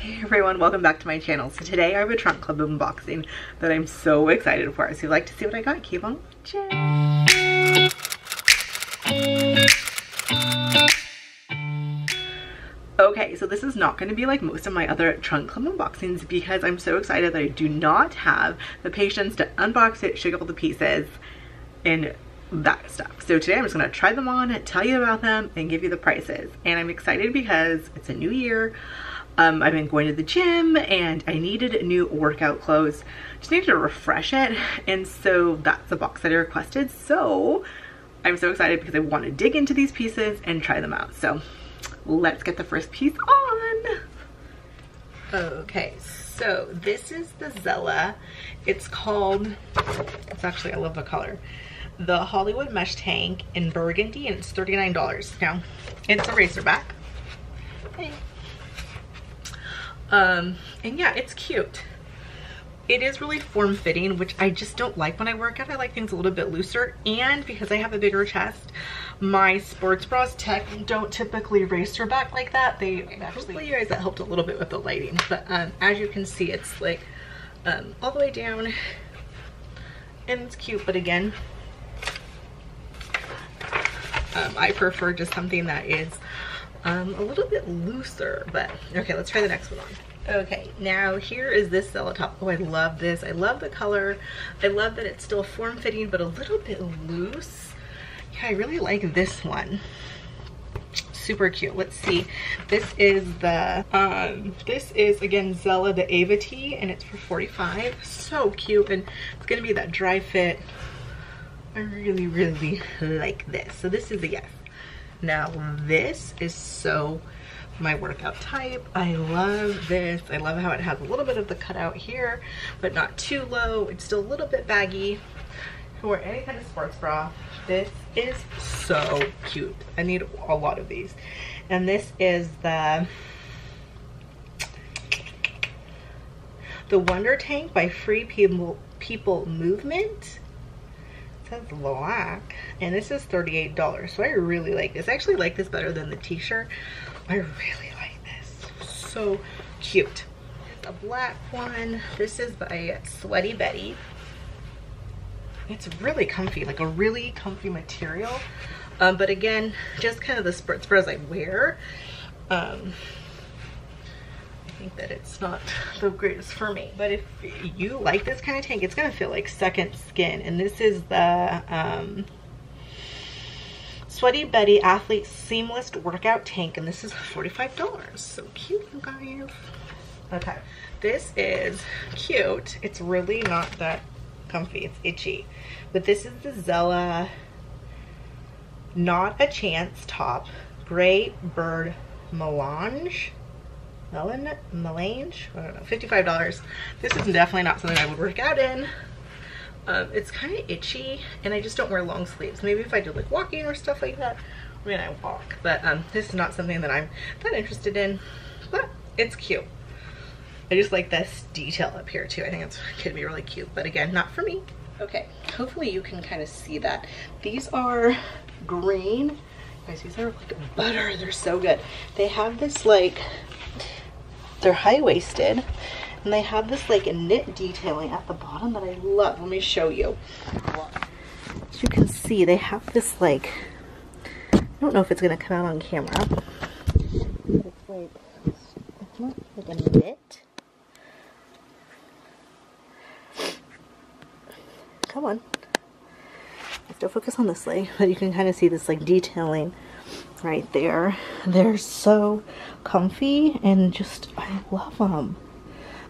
Hey everyone, welcome back to my channel. So today I have a trunk club unboxing that I'm so excited for. So if you'd like to see what I got, keep on watching. Okay, so this is not going to be like most of my other trunk club unboxings because I'm so excited that I do not have the patience to unbox it, shake all the pieces, and that stuff. So today I'm just going to try them on, tell you about them, and give you the prices. And I'm excited because it's a new year. I've been going to the gym and I needed new workout clothes. Just needed to refresh it. And so that's the box that I requested. So I'm so excited because I want to dig into these pieces and try them out. So let's get the first piece on. Okay, so this is the Zella. It's called, it's actually, I love the color, the Hollywood Mesh Tank in burgundy, and it's $39. Now, it's a racer back. Hey. And yeah, it's cute. It is really form-fitting, which I just don't like when I work out. I like things a little bit looser, and because I have a bigger chest, my sports bras don't typically racer back like that. They actually, hopefully you guys, that helped a little bit with the lighting, but as you can see, it's like all the way down, and it's cute. But again, I prefer just something that is a little bit looser. But okay, let's try the next one on. Okay, now here is this Zella top. Oh, I love this. I love the color. I love that it's still form-fitting but a little bit loose. Yeah, I really like this one. Super cute. Let's see. This is the this is again Zella Ava Tee, and it's for $45. So cute, and it's gonna be that dry fit. I really like this. So this is a yes. Now this is so my workout type. I love this. I love how it has a little bit of the cutout here, but not too low. It's still a little bit baggy. For any kind of sports bra, this is so cute. I need a lot of these. And this is the Wonder Tank by Free People Movement. It says black, and this is $38. So I really like this. I actually like this better than the t-shirt. I really like this. So cute. The black one. This is by Sweaty Betty. It's really comfy, like a really comfy material. But again, just kind of the sports bras I wear. I think that it's not the greatest for me. But if you like this kind of tank, it's gonna feel like second skin. And this is the Sweaty Betty Athlete Seamless Workout Tank, and this is $45. So cute, you guys. Okay, this is cute. It's really not that comfy, it's itchy. But this is the Zella Not a Chance top, Gray Bird Melange. Melange? I don't know, $55. This is definitely not something I would work out in. It's kind of itchy, and I just don't wear long sleeves. Maybe if I do like walking or stuff like that, I mean, I walk, but this is not something that I'm that interested in, but it's cute. I just like this detail up here too. I think it's could be really cute, but again, not for me. Okay, hopefully you can kind of see that. These are green. Guys, these are like butter. They're so good. They have this like, they're high-waisted, and they have this like knit detailing at the bottom that I love. Let me show you. As you can see, they have this like, I don't know if it's gonna come out on camera. It's like, it's not like a knit. Come on. Still focus on this leg, but you can kind of see this like detailing right there. They're so comfy, and just, I love them.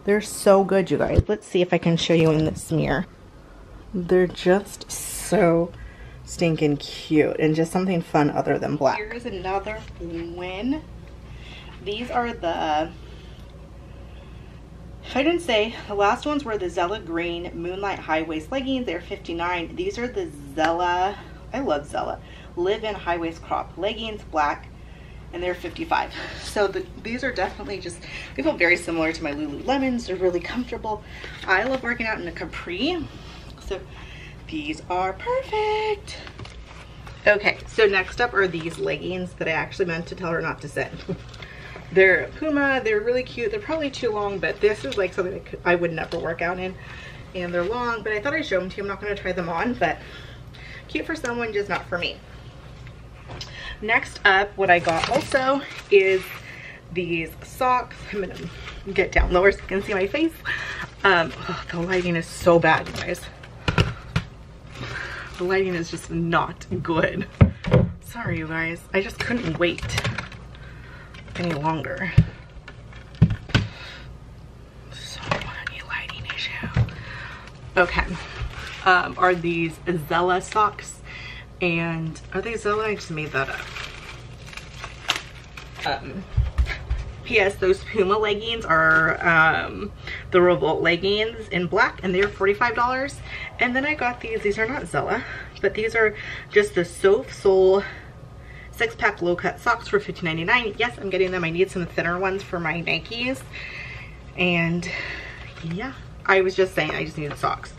They're so good, you guys. Let's see if I can show you in this mirror. They're just so stinking cute, and just something fun other than black. Here's another win. These are the, if I didn't say, the last ones were the Zella Green Moonlight High Waist Leggings. They're $59. These are the Zella, I love Zella, Live In High Waist Crop Leggings, black, and they're $55. So these are definitely just, they feel very similar to my Lululemons. They're really comfortable. I love working out in a capri, so these are perfect. Okay, so next up are these leggings that I actually meant to tell her not to send. They're Puma, they're really cute. They're probably too long, but this is like something that I would never work out in. And they're long, but I thought I'd show them to you. I'm not gonna try them on, but cute for someone, just not for me. Next up, what I got also is these socks. I'm gonna get down lower so you can see my face. Oh, the lighting is so bad, you guys. The lighting is just not good. Sorry, you guys. I just couldn't wait any longer. So many lighting issues. Okay. Are these Zella socks? And are they Zella? I just made that up. P.S. Those Puma leggings are the Revolt leggings in black, and they're $45. And then I got these. These are not Zella, but these are just the Sof Sole 6-pack low-cut socks for $15.99. Yes, I'm getting them. I need some thinner ones for my Nikes. And yeah, I was just saying I just needed socks.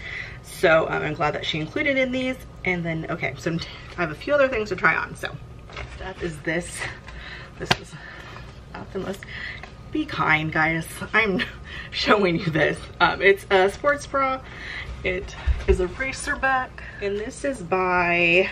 So I'm glad that she included in these. And then, okay, so I have a few other things to try on. So next up is this. This is not the most, be kind, guys. I'm showing you this. It's a sports bra. It is a racer back. And this is by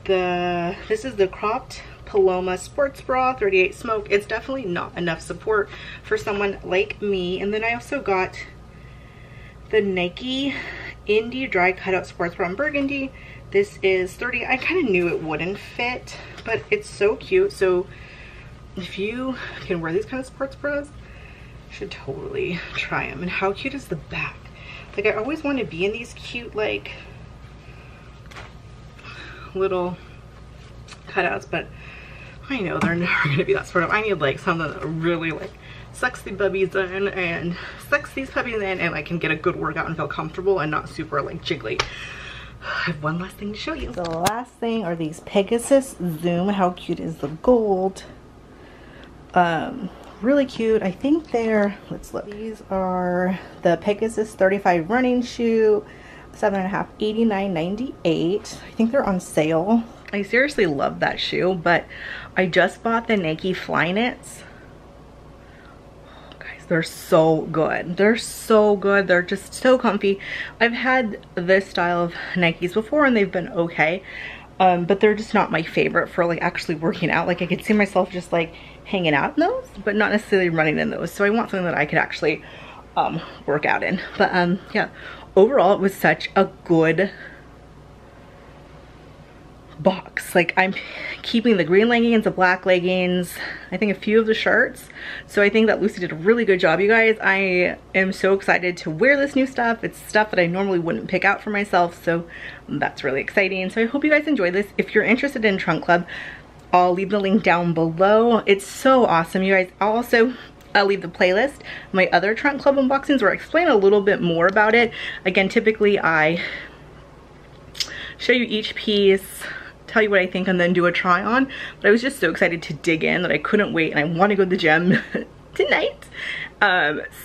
this is the cropped Paloma sports bra, 38 smoke. It's definitely not enough support for someone like me. And then I also got the Nike Indy dry cutout sports bra in burgundy. This is 30. I kind of knew it wouldn't fit, but it's so cute. So if you can wear these kind of sports bras, you should totally try them. And how cute is the back? Like, I always want to be in these cute, like, little cutouts, but I know they're never going to be that sort of. I need like something that really like sucks the bubbies in and sucks these puppies in, and I can get a good workout and feel comfortable and not super like jiggly. I have one last thing to show you. The last thing are these Pegasus Zoom. How cute is the gold? Really cute. I think they're, let's look. These are the Pegasus 35 running shoe, 7.5, $89.98. I think they're on sale. I seriously love that shoe, but I just bought the Nike Flyknits. Oh, guys, they're so good. They're so good. They're just so comfy. I've had this style of Nikes before and they've been okay, but they're just not my favorite for like actually working out. Like, I could see myself just like hanging out in those, but not necessarily running in those. So I want something that I could actually work out in. But yeah, overall it was such a good box. Like, I'm keeping the green leggings, the black leggings, I think a few of the shirts. So I think that Lucy did a really good job, you guys. I am so excited to wear this new stuff. It's stuff that I normally wouldn't pick out for myself, so that's really exciting. So I hope you guys enjoy this. If you're interested in Trunk Club, I'll leave the link down below. It's so awesome, you guys. I'll also leave the playlist, my other Trunk Club unboxings, where I explain a little bit more about it. Again, typically I show you each piece, tell you what I think, and then do a try on. But I was just so excited to dig in that I couldn't wait, and I want to go to the gym tonight.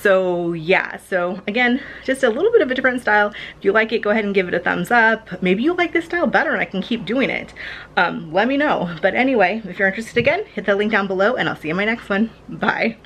So yeah, so again, just a little bit of a different style. If you like it, go ahead and give it a thumbs up. Maybe you like this style better and I can keep doing it. Let me know. But anyway, if you're interested, again, hit the link down below, and I'll see you in my next one. Bye.